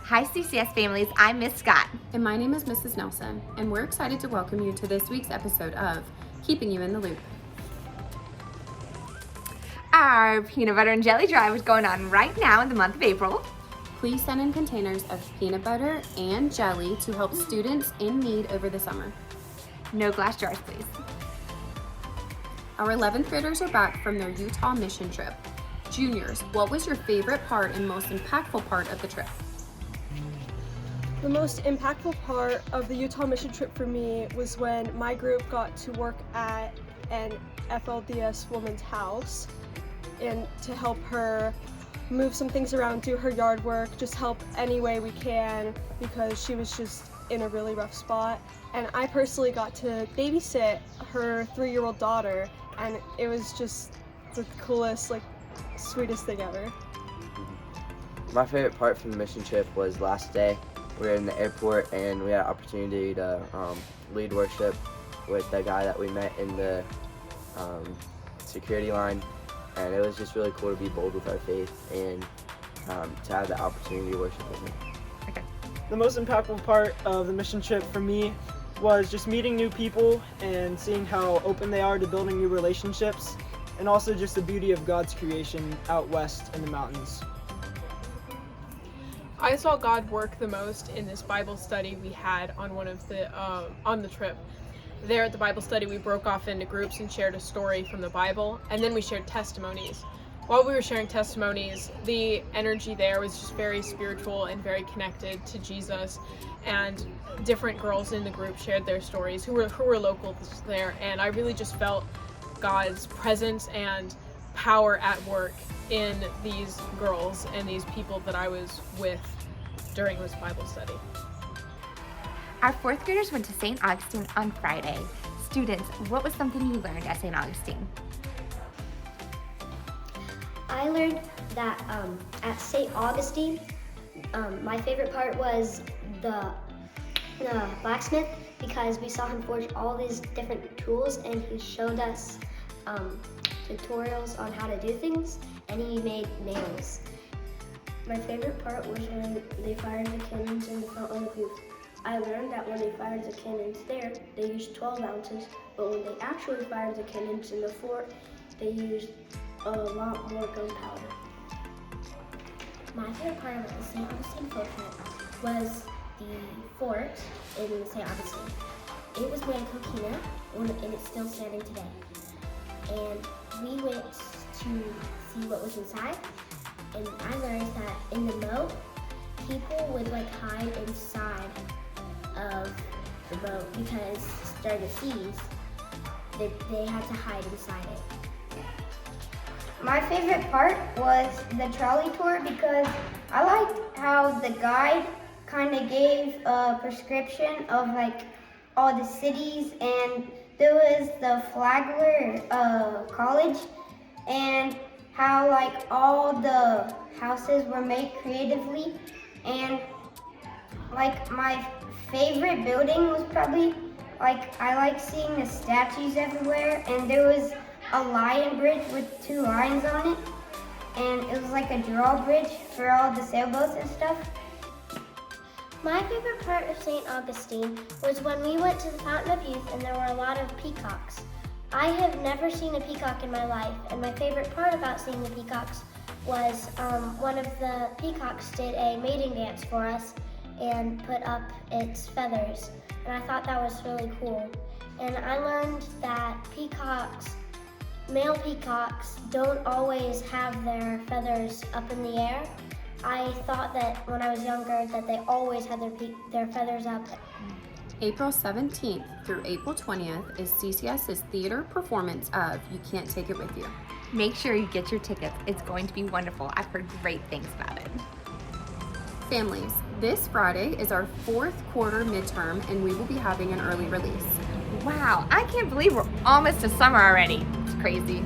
Hi CCS families, I'm Miss Scott. And my name is Mrs. Nelson, and we're excited to welcome you to this week's episode of Keeping You in the Loop. Our peanut butter and jelly drive is going on right now in the month of April. Please send in containers of peanut butter and jelly to help students in need over the summer. No glass jars, please. Our 11th graders are back from their Utah mission trip. Juniors, what was your favorite part and most impactful part of the trip? The most impactful part of the Utah mission trip for me was when my group got to work at an FLDS woman's house and to help her move some things around, do her yard work, just help any way we can because she was just in a really rough spot. And I personally got to babysit her 3-year-old daughter, and it was just the coolest, sweetest thing ever. My favorite part from the mission trip was last day. We were in the airport and we had an opportunity to lead worship with the guy that we met in the security line, and it was just really cool to be bold with our faith and to have the opportunity to worship with him. Okay. The most impactful part of the mission trip for me was just meeting new people and seeing how open they are to building new relationships, and also just the beauty of God's creation out west in the mountains. I saw God work the most in this Bible study we had on on the trip. There at the Bible study, we broke off into groups and shared a story from the Bible, and then we shared testimonies. While we were sharing testimonies, the energy there was just very spiritual and very connected to Jesus, and different girls in the group shared their stories who were locals there, and I really just felt God's presence and power at work in these girls and these people that I was with during this Bible study. Our 4th graders went to St. Augustine on Friday. Students, what was something you learned at St. Augustine? I learned that at St. Augustine, my favorite part was the blacksmith, because we saw him forge all these different tools and he showed us tutorials on how to do things, and he made nails. My favorite part was when they fired the cannons in the front of the booth. I learned that when they fired the cannons there, they used 12 ounces, but when they actually fired the cannons in the fort, they used a lot more gunpowder. My favorite part of the St. Augustine field trip was the fort in St. Augustine. It was made of coquina, and it's still standing today. And we went to see what was inside, and I learned that in the moat, people would hide inside of the boat because during the seas, they had to hide inside it. My favorite part was the trolley tour because I liked how the guide kind of gave a prescription of all the cities, and there was the Flagler College, and how all the houses were made creatively, and my favorite building was probably I like seeing the statues everywhere, and there was a lion bridge with 2 lions on it, and it was a drawbridge for all the sailboats and stuff. My favorite part of St. Augustine was when we went to the Fountain of Youth and there were a lot of peacocks. I have never seen a peacock in my life, and my favorite part about seeing the peacocks was one of the peacocks did a mating dance for us and put up its feathers, and I thought that was really cool. And I learned that male peacocks don't always have their feathers up in the air. I thought that when I was younger that they always had their feathers up. April 17th through April 20th is CCS's theater performance of You Can't Take It With You. Make sure you get your tickets. It's going to be wonderful. I've heard great things about it. Families, this Friday is our 4th quarter midterm, and we will be having an early release. Wow, I can't believe we're almost to summer already. It's crazy.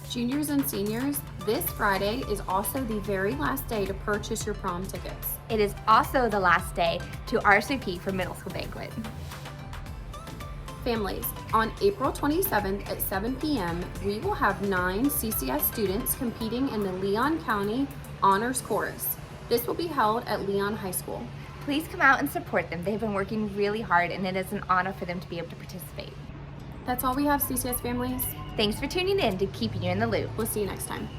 Juniors and seniors, this Friday is also the very last day to purchase your prom tickets. It is also the last day to RSVP for middle school banquet. Families, on April 27th at 7 p.m., we will have 9 CCS students competing in the Leon County Honors Chorus. This will be held at Leon High School. Please come out and support them. They've been working really hard and it is an honor for them to be able to participate. That's all we have, CCS families. Thanks for tuning in to Keeping You in the Loop. We'll see you next time.